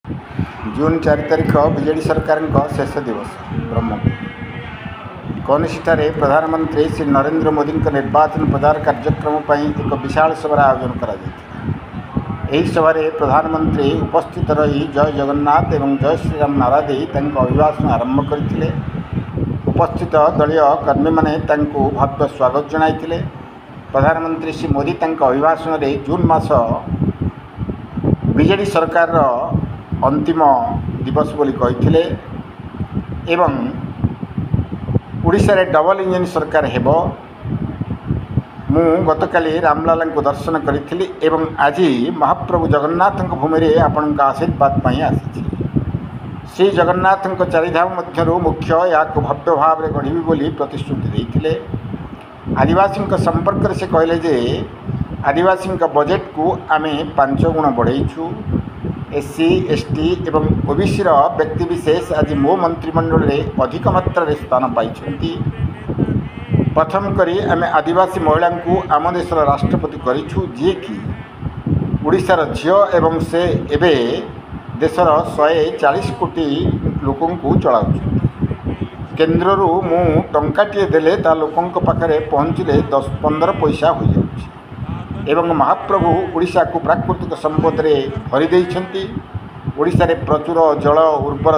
जून 4 तारिख विजेडी सरकार शेष दिवस ब्रह्मपुर कनिष्ठारे प्रधानमंत्री श्री नरेंद्र मोदी निर्वाचन प्रचार कार्यक्रम पर एक विशाल सभार आयोजन कर सभारे प्रधानमंत्री उपस्थित रही जय जगन्नाथ एवं जय श्रीराम नारा दे अभिभाषण आरंभ करते। उपस्थित दलीय कर्मी मैंने भव्य स्वागत जनाई। प्रधानमंत्री श्री मोदी अभिभाषण में जून मास विजेडी सरकार अंतिम दिवस बोली कही एवं उड़ीसा रे डबल इंजन सरकार हेबो। मु गतकाली रामलाल को दर्शन करी एवं आज महाप्रभु जगन्नाथ भूमि रे आपण आशीर्वाद पाई आसी। श्री जगन्नाथ चारिधाम मध्यरु मुख्य या भव्य भाव में गढ़ी बोली प्रतिश्रुति देते। आदिवासी संपर्क से कहले जे आदिवासी बजेट को आमे 5 गुण बढ़ाईछु। एससी एसटी एवं ओबीसी व्यक्तिविशेष आज मो मंत्रिमंडल में अधिक मात्रा स्थान पाई। प्रथम करी आमे आदिवासी महिला को आम देशर राष्ट्रपति करिछु जी कि उड़ीसार झील एवं से एबे देशर 140 कोटी लोकों को चलाऊ। केन्द्ररू मु टंकाटिए देले ता लोकों पाखरे पहुँचले 10-15 पैसा हो जाउछि एवं महाप्रभु उड़ीसा को प्राकृतिक संपद रे भरी देइछन्ति। उड़ीसा रे प्रचुर जल उर्वर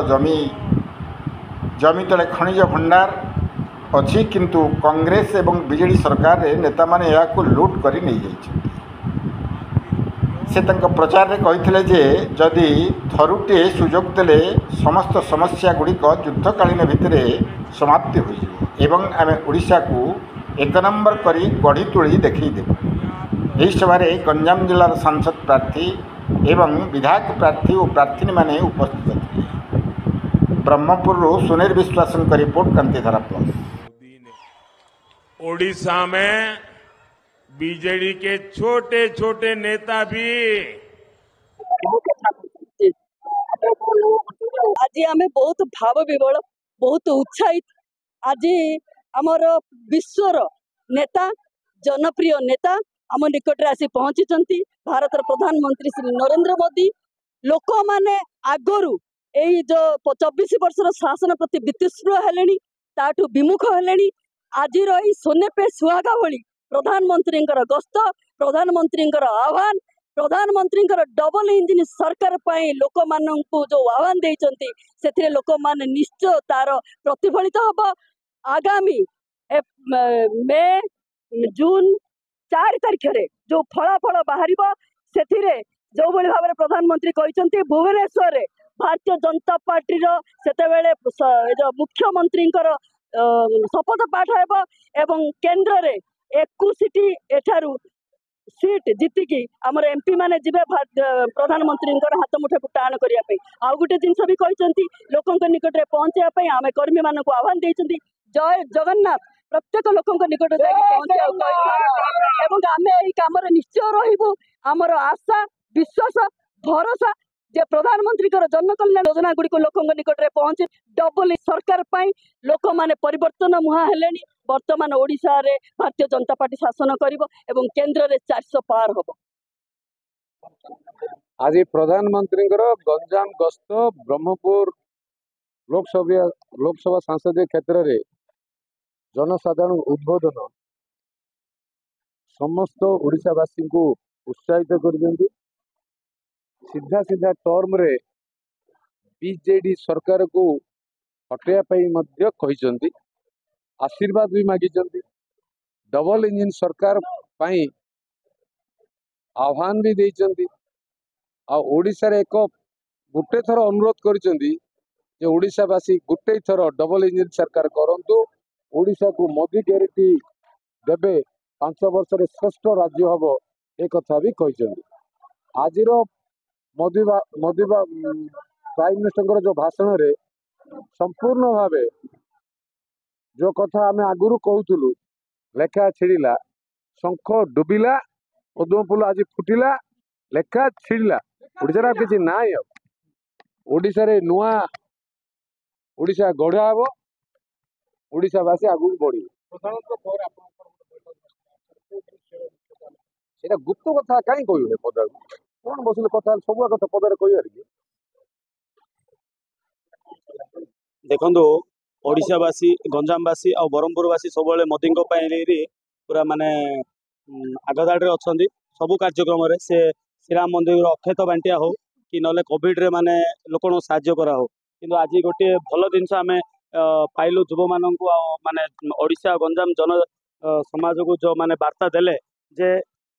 जमी तले खनिज भंडार अच्छी किंतु कांग्रेस एवं बीजेडी सरकार रे नेता माने या को लूट करी नहीं जाइछन्ति। से तंक प्रचार रे कहिथिले जे जदि थरुटे सुजोग देले समस्त समस्या गुड़िक युद्धकालीन भितरे समाप्ति होइजिवो एवं आमे उड़ीसा को 1 नंबर करी गढ़ी तोड़ी देखई देबो। यही सभारे गंजाम जिलार सांसद प्रार्थी एवं विधायक प्रार्थी और प्रार्थी माने उपस्थित थे। ब्रह्मपुर सुनील विश्वास का रिपोर्ट क्रांतिधारा प्लस। ओडिशा में बीजेडी के छोटे छोटे नेता भी आज आम बहुत भाव विवल बहुत उत्साहित। आज आमर विश्वर नेता जनप्रिय नेता आम निकट आसी पहुंची। भारत प्रधानमंत्री श्री नरेंद्र मोदी लोक माने आगरू यही जो 24 वर्षर शासन प्रति वितृष्ण हेलेनी ताठू विमुख हेलेनी। आज सोने पे सुहागा भली प्रधानमंत्री गस्त प्रधानमंत्री आह्वान प्रधानमंत्री डबल इंजिन सरकार पाई लोक मानू जो आह्वान देइचंती से लोक माने निश्चय तार प्रतिफलित होब। आगामी मे जून 4 तारिख रे जो फलाफल बाहर से जो भाई भाव प्रधानमंत्री कहते भुवनेश्वर रे भारतीय जनता पार्टी जो मुख्यमंत्री शपथ पाठ एवं केंद्र रे 21टी एठारू सीट जीतिकी आमर एमपी माने जिबे प्रधानमंत्री हाथ मुठे को टाण करने। आउ गोटे जिनस भी कहते लोकों निकट में पहुंचापी आम कर्मी मान आह्वान देइचंती जय जगन्नाथ प्रत्येक लोकों निकट एवं आम यही कम निश्चय रही आमर आशा विश्वास भरोसा जे प्रधानमंत्री जन कल्याण योजना गुड़ी लोकों निकट में पहुंचे डबल सरकार पाई लोक माने परिवर्तन मुहा हेले। वर्तमान ओडिशा रे भारतीय जनता पार्टी शासन करिवो एवं केंद्र रे 400 पार होबो। आज प्रधानमंत्री गंजाम गस्त ब्रह्मपुर लोकसभा संसदीय क्षेत्र रे जनसाधारण उद्बोधन समस्त ओडिशावासी को उत्साहित कर सीधा सीधा टर्म रे बीजेडी सरकार को हटाइबा आशीर्वाद भी मागी। डबल इंजिन सरकार पाई आह्वान भी देइचंती। आ ओडिशा रे एक गोटे थर अनुरोध करिसेंती जे ओडिशावासी गोटे थर डबल इंजिन सरकार करंतु ओडिशा को मोदी ग्यारंटी देबे 5 वर्ष रे श्रेष्ठ राज्य हबो ए कथा भी कहिसेंती। आजिर मोदी प्राइम मिनिस्टर जो भाषण रे संपूर्ण भावे जो कथा आमे आगुरु कहूतलु लेखा छिड़िला शंख डुबिला पद्मफूल आज फुटिला लेखा छिड़िला ओडिसा किसी नाई। ओडिशा रे नुआ ओडिशा गढ़ा हबो ओडिशावासी आगु बढ़ी। गुप्त कथा कहीं कह पदा कौन बस कथा सब कथा पदार कह ଦେଖନ୍ତୁ ଓଡ଼ିଶାବାସୀ ଗଞ୍ଜାମବାସୀ ଆଉ ବ୍ରହ୍ମପୁରବାସୀ ସବୁବେଳେ ମୋଦିଙ୍କ ପାଇଁ ପୁରା ମାନେ ଆଗଧାଡ଼ିରେ ଅଛନ୍ତି ସବୁ କାର୍ଯ୍ୟକ୍ରମରେ। ସେ ଶ୍ରୀରାମ ମନ୍ଦିର ଅକ୍ଷତ ବାଣ୍ଟିଆ ହଉ କି ନହେଲେ କୋଭିଡରେ ମାନେ ଲୋକଙ୍କୁ ସାହାଯ୍ୟ କରା ହଉ। କିନ୍ତୁ ଆଜି ଗୋଟିଏ ଭଲ ଜିନିଷ ଆମେ ପାଇଲୁ ଯୁବମାନଙ୍କୁ ଆଉ ମାନେ ଓଡ଼ିଶା ଗଞ୍ଜାମ ସମାଜକୁ ଯେଉଁ ମାନେ ବାର୍ତ୍ତା ଦେଲେ ଯେ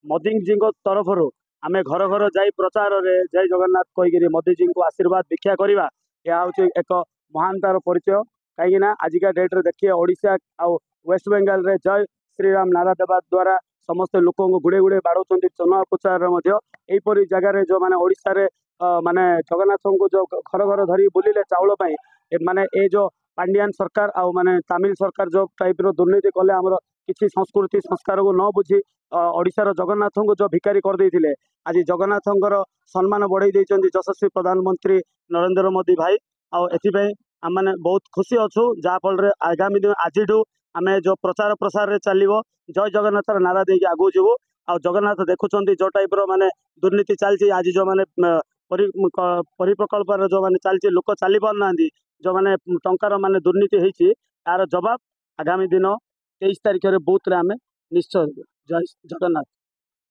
ମୋଦିଜୀଙ୍କ ତରଫରୁ ଆମେ ଘର ଘର ଯାଇ ପ୍ରଚାରରେ ଜୟ ଜଗନ୍ନାଥ କହିକିରି ମୋଦିଜୀଙ୍କୁ ଆଶୀର୍ବାଦ ଭିକ୍ଷା କରିବା। ଏହା ହେଉଛି ଏକ ମହାନତାର ପରିଚୟ। କାହିଁକି ନା ଆଜିକା ଡେଟ୍ରେ ଦେଖିବେ ଓଡ଼ିଶା ଆଉ ୱେଷ୍ଟବେଙ୍ଗଲରେ ଜୟ ଶ୍ରୀରାମ ନାରା ଦେବା ଦ୍ୱାରା ସମସ୍ତେ ଲୋକଙ୍କୁ ଗୁଡ଼େ ଗୁଡ଼େ ବାଡ଼ଉଛନ୍ତି ଚୁନାव ପ୍ରଚାରରେ ମଧ୍ୟ। ଏହିପରି ଜାଗାରେ ଯେଉଁମାନେ ଓଡ଼ିଶାରେ ମାନେ ଜଗନ୍ନାଥଙ୍କୁ ଯେଉଁ ଘର ଘର ଧରି ବୁଲିଲେ ଚାଉଳ ପାଇଁ ମାନେ ଏ ଯେଉଁ ପାଣ୍ଡିଆନ ସରକାର ଆଉ ମାନେ ତାମିଲ ସରକାର ଯେଉଁ ଟାଇପ୍ର ଦୁର୍ନୀତି କଲେ ଆମର କିଛି ସଂସ୍କୃତି ସଂସ୍କାରକୁ ନ ବୁଝି ଓଡ଼ିଶାର ଜଗନ୍ନାଥଙ୍କୁ ଯେଉଁ ଭିକାରୀ କରିଦେଇଥିଲେ ଆଜି ଜଗନ୍ନାଥଙ୍କର ସମ୍ମାନ ବଢ଼େଇ ଦେଇଛନ୍ତି ଯଶସ୍ୱୀ ପ୍ରଧାନମନ୍ତ୍ରୀ ନରେନ୍ଦ୍ର ମୋଦି ଭାଇ। ଆଉ ଏଥିପାଇଁ ଆମମାନେ ବହୁତ ଖୁସି ଅଛୁ ଯାହାଫଳରେ ଆଗାମୀ ଦିନ ଆଜିଠୁ ଆମେ ଯେଉଁ ପ୍ରଚାର ପ୍ରସାରରେ ଚାଲିବ ଜୟ ଜଗନ୍ନାଥର ନାରା ଦେଇକି ଆଗକୁ ଯିବୁ। ଆଉ ଜଗନ୍ନାଥ ଦେଖୁଛନ୍ତି ଯେଉଁ ଟାଇପ୍ର ମାନେ ଦୁର୍ନୀତି ଚାଲିଛି ଆଜି ଯେଉଁମାନେ ପରିପ୍ରକଳ୍ପରେ ଯେଉଁମାନେ ଚାଲିଛି ଲୋକ ଚାଲି ପାରୁନାହାନ୍ତି ଯେଉଁମାନେ ଟଙ୍କାର ମାନେ ଦୁର୍ନୀତି ହେଇଛି ତାର ଜବାବ ଆଗାମୀ ଦିନ 23 ତାରିଖରେ ବୁଥରେ ଆମେ ନିଶ୍ଚୟ ଦେବୁ। ଜୟ ଜଗନ୍ନାଥ।